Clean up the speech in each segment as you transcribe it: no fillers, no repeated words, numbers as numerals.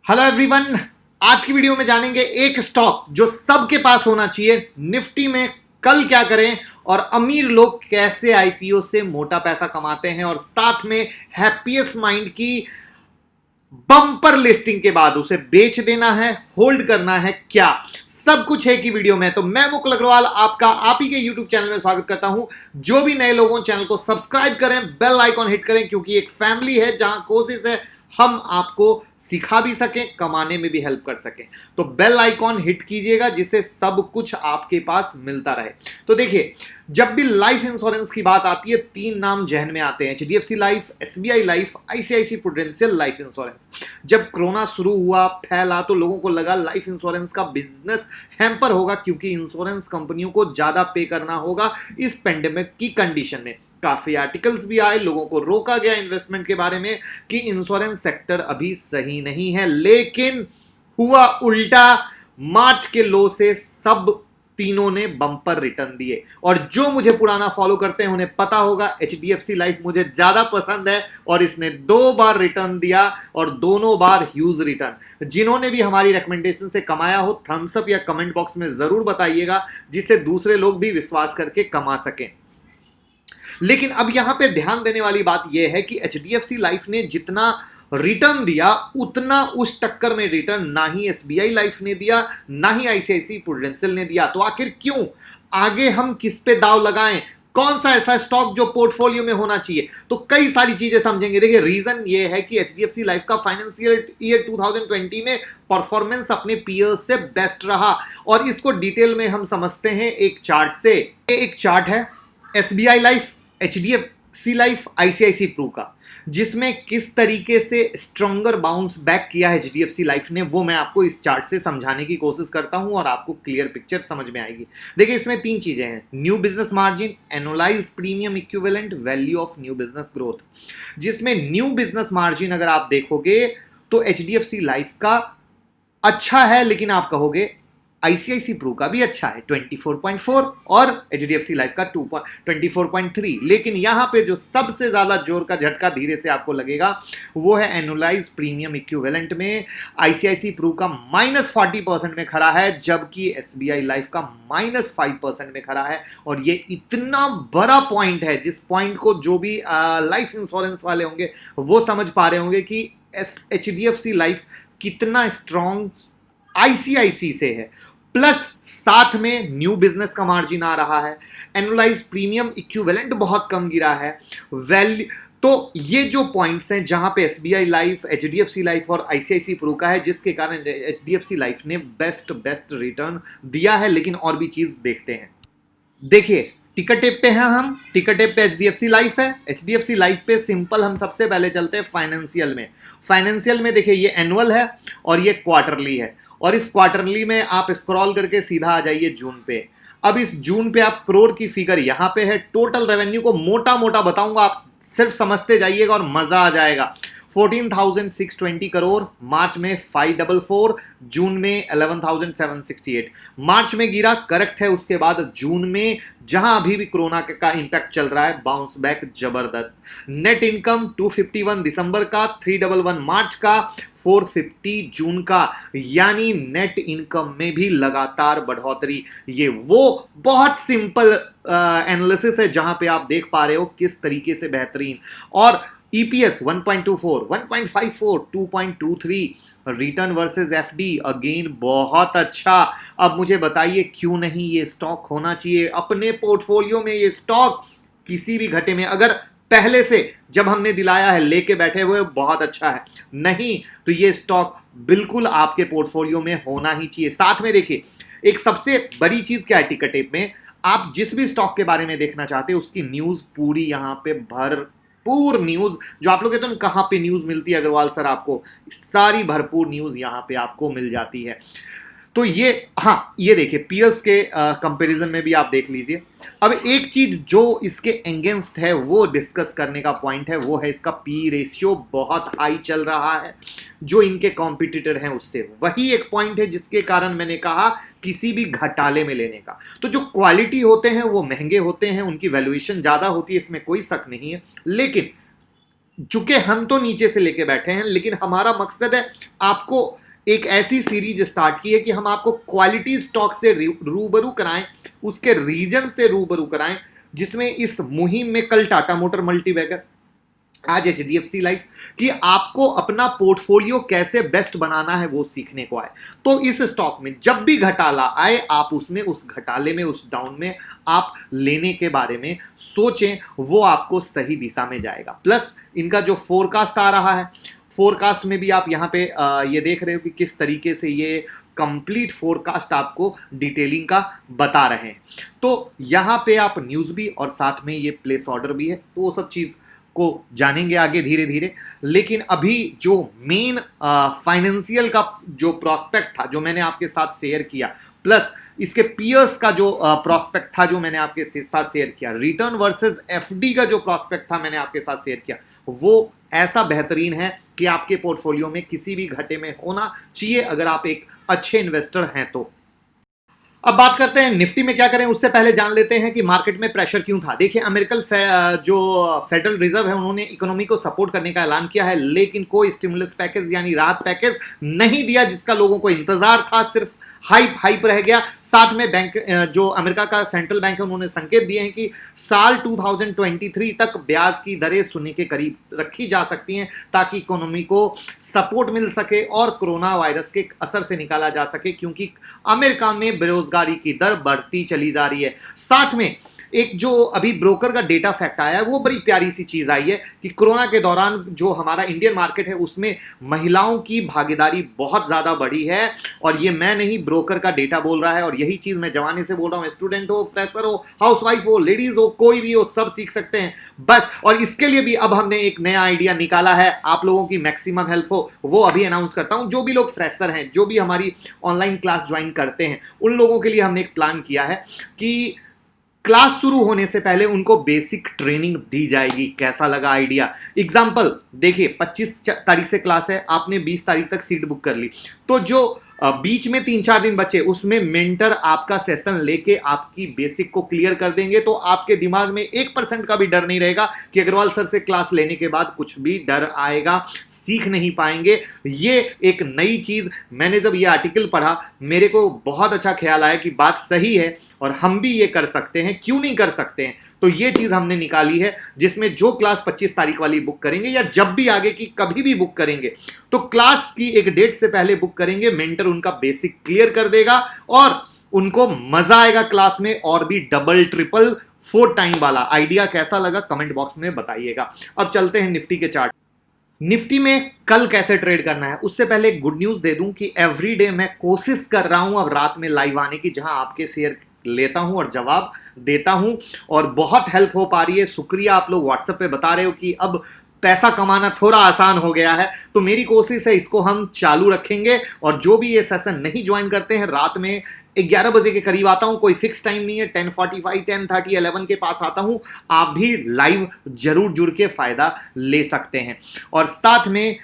Hello everyone. आज की video में जानेंगे एक स्टॉक जो सबके पास होना चाहिए, निफ्टी में कल क्या करें और अमीर लोग कैसे आईपीओ से मोटा पैसा कमाते हैं, और साथ में हैप्पीएस्ट माइंड की बम्पर लिस्टिंग के बाद उसे बेच देना है, होल्ड करना है, क्या सब कुछ है कि वीडियो में। तो मैं मुकुल अग्रवाल आपका आप ही के यूट्यूब चैनल में स्वागत करता हूं। जो भी नए लोगों चैनल को सब्सक्राइब करें, बेल आइकॉन हिट करें, क्योंकि एक फैमिली है जहां कोशिश है हम आपको सिखा भी सकें, कमाने में भी हेल्प कर सकें। तो बेल आइकॉन हिट कीजिएगा जिससे सब कुछ आपके पास मिलता रहे। तो देखिए, जब भी लाइफ इंश्योरेंस की बात आती है, तीन नाम जहन में आते हैं: HDFC life, SBI life, ICICI prudential life insurance. जब कोरोना शुरू हुआ, फैला, तो लोगों को लगा लाइफ इंश्योरेंस का बिजनेस हैम्पर होगा, क्योंकि इंश्योरेंस कंपनियों को ज्यादा पे करना होगा इस पेंडेमिक की कंडीशन में। काफी आर्टिकल्स भी आए, लोगों को रोका गया इन्वेस्टमेंट के बारे में कि इंश्योरेंस सेक्टर अभी सही नहीं है। लेकिन हुआ उल्टा। मार्च के लो से सब तीनों ने बम्पर रिटर्न दिए, और जो मुझे पुराना फॉलो करते हैं उन्हें पता होगा एचडीएफसी लाइफ मुझे ज्यादा पसंद है, और इसने 2 बार रिटर्न दिया और दोनों बार ह्यूज रिटर्न। जिन्होंने भी हमारी रिकमेंडेशन से कमाया हो, थम्स अप या कमेंट बॉक्स में जरूर बताइएगा, जिससे दूसरे लोग भी विश्वास करके कमा सकें। लेकिन अब यहां पे ध्यान देने वाली बात यह है कि एचडीएफसी लाइफ ने जितना रिटर्न दिया, उतना उस टक्कर में रिटर्न ना ही एसबीआई लाइफ ने दिया, ना ही आईसीआईसी प्रूडेंशियल ने दिया। तो आखिर क्यों? आगे हम किस पे दाव लगाएं? कौन सा ऐसा स्टॉक जो पोर्टफोलियो में होना चाहिए? तो कई सारी चीजें समझेंगे। देखिए, रीजन ये है कि एचडीएफसी लाइफ का फाइनेंशियल ईयर 2020 में परफॉर्मेंस अपने पीयर्स से बेस्ट रहा, और इसको डिटेल में हम समझते हैं एक चार्ट से। एक चार्ट है SBI life, HDFC life, ICICI pru का, जिसमें किस तरीके से स्ट्रॉन्गर बाउंस बैक किया है एचडीएफसी लाइफ ने, वो मैं आपको इस चार्ट से समझाने की कोशिश करता हूं और आपको क्लियर पिक्चर समझ में आएगी। देखिए, इसमें 3 चीजें हैं: new business margin, annualised premium equivalent, value of new business growth. जिसमें न्यू बिजनेस मार्जिन अगर आप देखोगे तो एचडीएफसी लाइफ का अच्छा है, लेकिन आप कहोगे आईसीआईसी प्रू का भी अच्छा है 24.4 और एचडीएफसी लाइफ का 24.3। लेकिन यहां पे जो सबसे ज्यादा जोर का झटका धीरे से आपको लगेगा वो है एनुअलाइज प्रीमियम इक्विवेलेंट में। आईसीआईसी प्रू का -40% में खड़ा है, जबकि एसबीआई लाइफ का -5% में खड़ा है। और ये इतना बड़ा पॉइंट है, जिस पॉइंट को जो भी लाइफ इंश्योरेंस वाले होंगे वो समझ पा रहे होंगे कि एचडीएफसी लाइफ कितना स्ट्रॉन्ग आईसीआईसी से है। प्लस साथ में न्यू बिजनेस का मार्जिन आ रहा है, एनुअलाइज प्रीमियम इक्विवेलेंट बहुत कम गिरा है, वैल्यू। तो ये जो पॉइंट्स हैं जहां पे एसबीआई लाइफ, एचडीएफसी लाइफ और आईसीआईसी प्रू का है, जिसके कारण एचडीएफसी लाइफ ने बेस्ट रिटर्न दिया है। लेकिन और भी चीज देखते हैं। देखिए, टिकर टेप पे हैं हम, टिकर टेप पे एचडीएफसी लाइफ है। एचडीएफसी लाइफ पे सिंपल हम सबसे पहले चलते हैं फाइनेंशियल में। फाइनेंशियल में देखिए, ये एनुअल है और ये क्वार्टरली है, और इस क्वार्टरली में आप स्क्रॉल करके सीधा आ जाइए जून पे। अब इस जून पे आप करोड़ की फिगर यहां पे है। टोटल रेवेन्यू को मोटा मोटा बताऊंगा, आप सिर्फ समझते जाइएगा और मजा आ जाएगा। 14,620 करोड़, मार्च में 544, जून में 11,768। मार्च में गिरा, करेक्ट है। उसके बाद जून में, जहां अभी भी कोरोना का इंपैक्ट चल रहा है, बाउंस बैक जबरदस्त। नेट इनकम 251 दिसंबर का, 311 मार्च का, 450 जून का, यानी नेट इनकम में भी लगातार बढ़ोतरी। ये वो बहुत सिंपल एनालिसिस है जहां पे आप देख पा रहे हो किस तरीके से बेहतरीन। और EPS 1.24, 1.54, 2.23, return versus FD again बहुत अच्छा। अब मुझे बताइए, क्यों नहीं ये स्टॉक होना चाहिए अपने पोर्टफोलियो में? ये स्टॉक किसी भी घटे में, अगर पहले से जब हमने दिलाया है लेके बैठे हुए, बहुत अच्छा है। नहीं तो ये स्टॉक बिल्कुल आपके पोर्टफोलियो में होना ही चाहिए। साथ में देखिए, एक सबसे बड़ी चीज क्या है टिकर टेप में, आप जिस भी स्टॉक के बारे में देखना चाहते हैं उसकी न्यूज पूरी यहां पे भरपूर न्यूज, जो आप लोग कहते हैं कहां पे न्यूज मिलती है अग्रवाल सर, आपको सारी भरपूर न्यूज यहां पे आपको मिल जाती है। तो ये, हाँ, ये देखिए पीयर्स के कंपैरिजन में भी आप देख लीजिए। अब एक चीज जो इसके अगेंस्ट है वो डिस्कस करने का पॉइंट है, वो है इसका पी रेशियो बहुत हाई चल रहा है जो इनके कॉम्पिटिटर हैं उससे। वही एक पॉइंट है जिसके कारण मैंने कहा किसी भी घटाले में लेने का। तो जो क्वालिटी होते हैं वो महंगे होते हैं, उनकी वैल्यूएशन ज्यादा होती है, इसमें कोई शक नहीं है। लेकिन चूंकि हम तो नीचे से लेके बैठे हैं, लेकिन हमारा मकसद है आपको एक ऐसी सीरीज स्टार्ट की है कि हम आपको क्वालिटी स्टॉक से रूबरू कराएं, उसके रीजन से रूबरू कराएं, जिसमें इस मुहिम में कल टाटा मोटर मल्टीबैगर, आज एचडीएफसी लाइफ, कि आपको अपना पोर्टफोलियो कैसे बेस्ट बनाना है वो सीखने को आए। तो इस स्टॉक में जब भी घटाला आए, आप उसमें उस घटाले में, उस डाउन में आप लेने के बारे में सोचें, वो आपको सही दिशा में जाएगा। प्लस इनका जो फोरकास्ट आ रहा है, फोरकास्ट में भी आप यहाँ पे ये देख रहे हो कि किस तरीके से ये कंप्लीट फोरकास्ट आपको डिटेलिंग का बता रहे हैं। तो यहाँ पे आप न्यूज़ भी और साथ में ये प्लेस ऑर्डर भी है, तो वो सब चीज़ को जानेंगे आगे धीरे धीरे। लेकिन अभी जो मेन फाइनेंशियल का जो प्रॉस्पेक्ट था, जो मैंने आपके साथ शेयर किया, प्लस इसके पीयर्स का जो प्रॉस्पेक्ट था जो मैंने आपके साथ शेयर किया, रिटर्न वर्सेस एफडी का जो प्रॉस्पेक्ट था मैंने आपके साथ शेयर किया, वो ऐसा बेहतरीन है कि आपके पोर्टफोलियो में किसी भी घाटे में होना चाहिए अगर आप एक अच्छे इन्वेस्टर हैं तो। अब बात करते हैं निफ्टी में क्या करें, उससे पहले जान लेते हैं कि मार्केट में प्रेशर क्यों था। देखिए, अमेरिकन जो फेडरल रिजर्व है उन्होंने इकोनॉमी को सपोर्ट करने का ऐलान किया है, लेकिन कोई स्टिमुलस पैकेज यानी राहत पैकेज नहीं दिया जिसका लोगों को इंतजार था, सिर्फ हाइप रह गया। साथ में बैंक, जो अमेरिका का सेंट्रल बैंक है, उन्होंने संकेत दिए हैं कि साल 2023 तक ब्याज की दरें शून्य के करीब रखी जा सकती हैं ताकि इकोनॉमी को सपोर्ट मिल सके और कोरोना वायरस के असर से निकाला जा सके, क्योंकि अमेरिका में बेरोजगारी की दर बढ़ती चली जा रही है। साथ में एक जो अभी ब्रोकर का डेटा फैक्ट आया है वो बड़ी प्यारी सी चीज आई है कि कोरोना के दौरान जो हमारा इंडियन मार्केट है उसमें महिलाओं की भागीदारी बहुत ज्यादा बढ़ी है। और ये मैं नहीं, ब्रोकर का डेटा बोल रहा है, और यही चीज मैं जवानी से बोल रहा हूं। स्टूडेंट हो, फ्रेशर हो, हाउसवाइफ हो, लेडीज हो, कोई भी हो, सब सीख सकते हैं बस। और इसके लिए भी अब हमने एक नया आइडिया निकाला है, आप लोगों की मैक्सिमम हेल्प हो वो अभी अनाउंस करता हूं। जो भी लोग फ्रेशर हैं, जो भी हमारी ऑनलाइन क्लास ज्वाइन करते हैं, उन लोगों के लिए हमने एक प्लान किया है कि क्लास शुरू होने से पहले उनको बेसिक ट्रेनिंग दी जाएगी। कैसा लगा आइडिया? एग्जाम्पल देखिए, 25 तारीख से क्लास है, आपने 20 तारीख तक सीट बुक कर ली, तो जो बीच में 3-4 दिन बचे उसमें मेंटर आपका सेशन लेके आपकी बेसिक को क्लियर कर देंगे। तो आपके दिमाग में 1% का भी डर नहीं रहेगा कि अग्रवाल सर से क्लास लेने के बाद कुछ भी डर आएगा, सीख नहीं पाएंगे। ये एक नई चीज, मैंने जब ये आर्टिकल पढ़ा मेरे को बहुत अच्छा ख्याल आया कि बात सही है और हम भी ये कर सकते हैं, क्यों नहीं कर सकते हैं। तो ये चीज हमने निकाली है जिसमें जो क्लास 25 तारीख वाली बुक करेंगे या जब भी आगे की कभी भी बुक करेंगे, तो क्लास की एक डेट से पहले बुक करेंगे, मेंटर उनका बेसिक क्लियर कर देगा और उनको मजा आएगा क्लास में, और भी डबल ट्रिपल 4 टाइम वाला। आइडिया कैसा लगा कमेंट बॉक्स में बताइएगा। अब चलते हैं निफ्टी के चार्ट। निफ्टी में कल कैसे ट्रेड करना है, उससे पहले एक गुड न्यूज दे दूं कि एवरीडे मैं कोशिश कर रहा हूं अब रात में लाइव आने की, जहां आपके शेयर लेता हूं और जवाब देता हूं, और बहुत हेल्प हो पा रही है। शुक्रिया, आप लोग व्हाट्सएप पे बता रहे हो कि अब पैसा कमाना थोड़ा आसान हो गया है। तो मेरी कोशिश है इसको हम चालू रखेंगे, और जो भी ये सेशन नहीं ज्वाइन करते हैं, रात में 11 बजे के करीब आता हूं, कोई फिक्स टाइम नहीं है, 10:45, 10:30, 11 के पास आता हूं। आप भी लाइव जरूर जुड़ के फायदा ले सकते हैं। और साथ में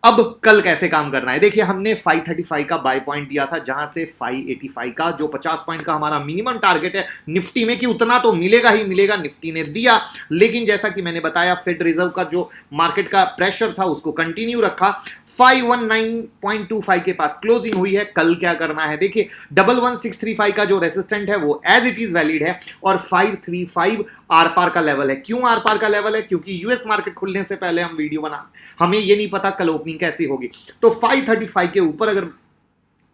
अब कल कैसे काम करना है, देखिए हमने 535 का बाय पॉइंट दिया था, जहां से 585 का जो 50 पॉइंट का हमारा मिनिमम टारगेट है निफ्टी में, कि उतना तो मिलेगा ही मिलेगा, निफ्टी ने दिया। लेकिन जैसा कि मैंने बताया, फेड रिजर्व का जो मार्केट का प्रेशर था उसको कंटिन्यू रखा। 519.25 के पास क्लोजिंग हुई है। कल क्या करना है, देखिए 11635 का जो रेसिस्टेंट है वो एज इट इज वैलिड है, और 535 आर पार का लेवल है। क्यों आर पार का लेवल है? क्योंकि यूएस मार्केट खुलने से पहले हम वीडियो बना, हमें ये नहीं पता कल ओपनिंग कैसी होगी। तो 535 के ऊपर अगर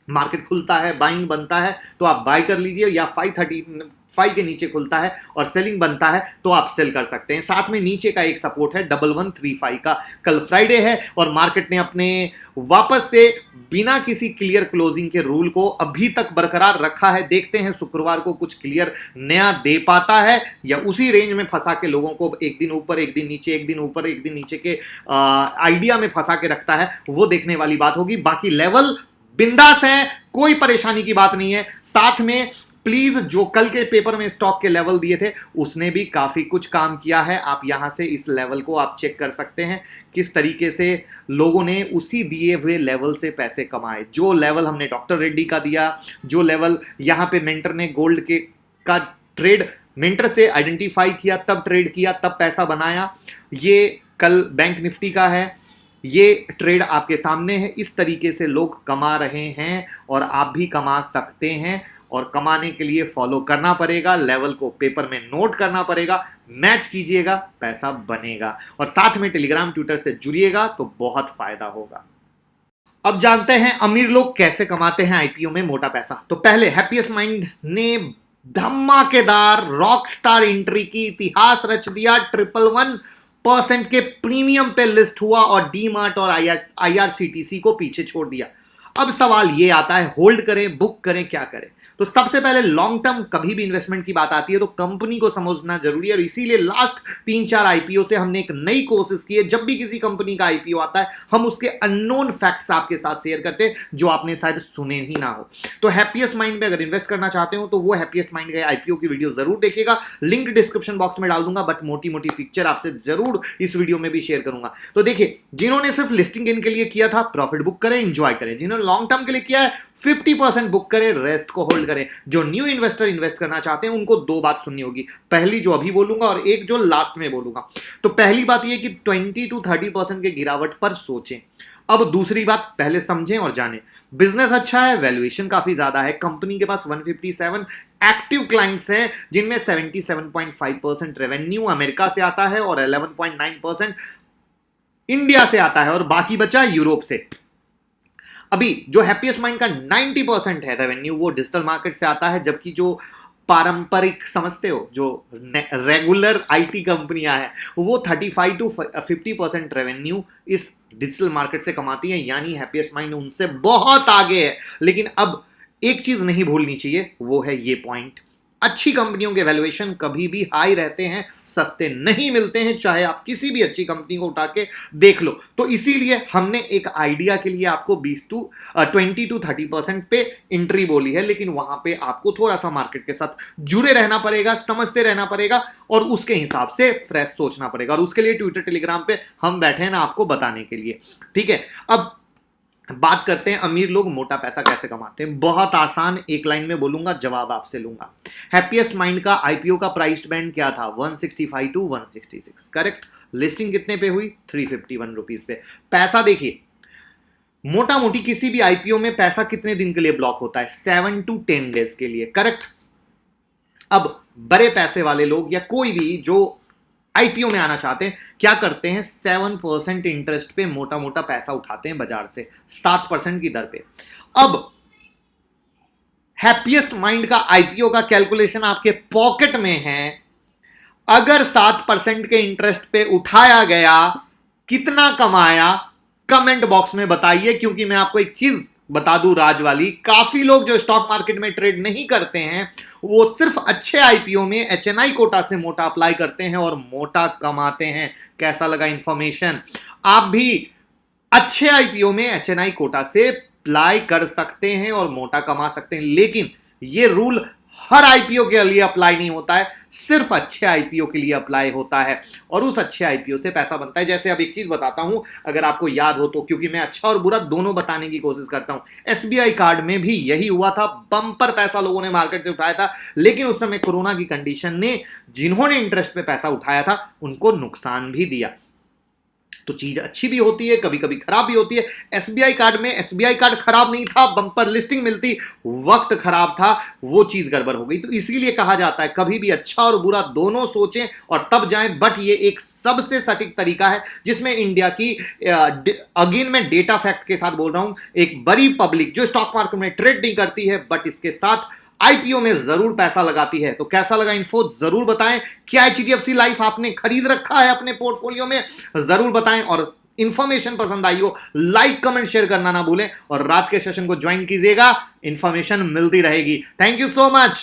मार्केट खुलता है, बाइंग बनता है, तो आप बाय कर लीजिए, या 535 के नीचे खुलता है और सेलिंग बनता है तो आप सेल कर सकते हैं। साथ में नीचे का एक सपोर्ट है 1135 का। कल फ्राइडे है और मार्केट ने अपने वापस से बिना किसी क्लियर क्लोजिंग के रूल को अभी तक बरकरार रखा है। देखते हैं शुक्रवार को कुछ क्लियर नया दे पाता है या उसी रेंज में फंसा के लोगों को एक दिन ऊपर एक दिन नीचे, एक दिन ऊपर एक दिन नीचे के आइडिया में फंसा के रखता है, वो देखने वाली बात होगी। बाकी लेवल बिंदास है, कोई परेशानी की बात नहीं है। साथ में प्लीज जो कल के पेपर में स्टॉक के लेवल दिए थे उसने भी काफी कुछ काम किया है। आप यहां से इस लेवल को आप चेक कर सकते हैं किस तरीके से लोगों ने उसी दिए हुए लेवल से पैसे कमाए। जो लेवल हमने डॉक्टर रेड्डी का दिया, जो लेवल यहां पे मेंटर ने गोल्ड के का ट्रेड मेंटर से आइडेंटिफाई किया, तब ट्रेड किया, तब पैसा बनाया, ये कल बैंक निफ्टी का है, ये ट्रेड आपके सामने है। इस तरीके से लोग कमा रहे हैं और आप भी कमा सकते हैं, और कमाने के लिए फॉलो करना पड़ेगा, लेवल को पेपर में नोट करना पड़ेगा, मैच कीजिएगा, पैसा बनेगा। और साथ में टेलीग्राम ट्विटर से जुड़िएगा तो बहुत फायदा होगा। अब जानते हैं अमीर लोग कैसे कमाते हैं आईपीओ में मोटा पैसा। तो पहले हैप्पीएस्ट माइंड ने धमाकेदार रॉक स्टार एंट्री की, इतिहास रच दिया। 111% के प्रीमियम पे लिस्ट हुआ और डीमार्ट और आईआरसीटीसी को पीछे छोड़ दिया। अब सवाल यह आता है, होल्ड करें, बुक करें, क्या करें? तो सबसे पहले लॉन्ग टर्म कभी भी इन्वेस्टमेंट की बात आती है तो कंपनी को समझना जरूरी है, और इसीलिए लास्ट 3-4 आईपीओ से हमने एक नई कोशिश की है। जब भी किसी कंपनी का आईपीओ आता है हम उसके अननोन फैक्ट्स आपके साथ शेयर करते हैं जो आपने शायद सुने ही ना हो। तो हैप्पीएस्ट माइंड में अगर इन्वेस्ट करना चाहते हो तो वो हैप्पीएस्ट माइंड का आईपीओ की वीडियो जरूर देखिएगा, लिंक डिस्क्रिप्शन बॉक्स में डाल दूंगा, बट मोटी मोटी पिक्चर आपसे जरूर इस वीडियो में भी शेयर करूंगा। तो देखिए, जिन्होंने सिर्फ लिस्टिंग गेन के लिए किया था, प्रॉफिट बुक करें, एंजॉय करें। जिन्होंने लॉन्ग टर्म के लिए किया है, 50% बुक करें, रेस्ट को होल्ड करें। जो न्यू इन्वेस्टर इन्वेस्ट करना चाहते हैं उनको 2 बात सुननी होगी, पहली जो अभी बोलूंगा और एक जो लास्ट में बोलूंगा। तो पहली बात यह कि 20-30% के गिरावट पर सोचें। अब दूसरी बात, पहले समझें और जानें। बिजनेस अच्छा है, वैल्यूएशन काफी ज्यादा है, कंपनी के पास 157 एक्टिव क्लाइंट्स हैं जिनमें 77.5% रेवेन्यू अमेरिका से आता है और 11.9% इंडिया से आता है और बाकी बचा यूरोप से। अभी जो हैप्पीएस्ट माइंड का 90% है रेवेन्यू वो डिजिटल मार्केट से आता है, जबकि जो पारंपरिक समझते हो जो रेगुलर आईटी कंपनियां हैं वो 35-50% रेवेन्यू इस डिजिटल मार्केट से कमाती हैं, यानी हैप्पीएस्ट माइंड उनसे बहुत आगे है। लेकिन अब एक चीज नहीं भूलनी चाहिए, वो है ये पॉइंट, अच्छी कंपनियों के वैल्यूएशन कभी भी हाई रहते हैं, सस्ते नहीं मिलते हैं, चाहे आप किसी भी अच्छी कंपनी को उठा के देख लो। तो इसीलिए हमने एक आइडिया के लिए आपको 20-30% पे एंट्री बोली है, लेकिन वहां पे आपको थोड़ा सा मार्केट के साथ जुड़े रहना पड़ेगा, समझते रहना पड़ेगा और उसके हिसाब से फ्रेश सोचना पड़ेगा। और उसके लिए ट्विटर टेलीग्राम पे हम बैठे हैं ना आपको बताने के लिए, ठीक है। अब बात करते हैं अमीर लोग मोटा पैसा कैसे कमाते हैं। बहुत आसान, एक लाइन में बोलूंगा, जवाब आपसे लूंगा। हैप्पीएस्ट माइंड का आईपीओ का प्राइस बैंड क्या था? 165 to 166, करेक्ट। लिस्टिंग कितने पे हुई? 351 रुपीज पे। पैसा देखिए, मोटा मोटी किसी भी आईपीओ में पैसा कितने दिन के लिए ब्लॉक होता है? 7 to 10 डेज के लिए, करेक्ट। अब बड़े पैसे वाले लोग या कोई भी जो आईपीओ में आना चाहते हैं क्या करते हैं? 7% इंटरेस्ट पे मोटा मोटा पैसा उठाते हैं बाजार से, 7% की दर पे। अब हैप्पीएस्ट माइंड का आईपीओ का कैलकुलेशन आपके पॉकेट में है, अगर 7% के इंटरेस्ट पे उठाया गया, कितना कमाया? कमेंट बॉक्स में बताइए, क्योंकि मैं आपको एक चीज बता दूं राज वाली, काफी लोग जो स्टॉक मार्केट में ट्रेड नहीं करते हैं वो सिर्फ अच्छे आईपीओ में एचएनआई कोटा से मोटा अप्लाई करते हैं और मोटा कमाते हैं। कैसा लगा इंफॉर्मेशन? आप भी अच्छे आईपीओ में एचएनआई कोटा से अप्लाई कर सकते हैं और मोटा कमा सकते हैं, लेकिन ये रूल हर आईपीओ के लिए अप्लाई नहीं होता है, सिर्फ अच्छे आईपीओ के लिए अप्लाई होता है और उस अच्छे आईपीओ से पैसा बनता है। जैसे अब एक चीज बताता हूं, अगर आपको याद हो तो, क्योंकि मैं अच्छा और बुरा दोनों बताने की कोशिश करता हूं। एसबीआई कार्ड में भी यही हुआ था, बम्पर पैसा लोगों ने मार्केट से उठाया था, लेकिन उस समय कोरोना की कंडीशन ने जिन्होंने इंटरेस्ट पे पैसा उठाया था उनको नुकसान भी दिया। तो चीज अच्छी भी होती है, कभी कभी खराब भी होती है। एसबीआई कार्ड में एसबीआई कार्ड खराब नहीं था, बम्पर लिस्टिंग मिलती, वक्त खराब था, वो चीज गड़बड़ हो गई। तो इसीलिए कहा जाता है कभी भी अच्छा और बुरा दोनों सोचें और तब जाएं। बट ये एक सबसे सटीक तरीका है जिसमें इंडिया की, अगेन मैं डेटा फैक्ट के साथ बोल रहा हूं, एक बड़ी पब्लिक जो स्टॉक मार्केट में ट्रेड नहीं करती है बट इसके साथ आईपीओ में जरूर पैसा लगाती है। तो कैसा लगा इन्फो जरूर बताएं। क्या एचडीएफसी लाइफ आपने खरीद रखा है अपने पोर्टफोलियो में? जरूर बताएं। और इंफॉर्मेशन पसंद आई हो लाइक कमेंट शेयर करना ना भूलें और रात के सेशन को ज्वाइन कीजिएगा, इंफॉर्मेशन मिलती रहेगी। Thank you so much.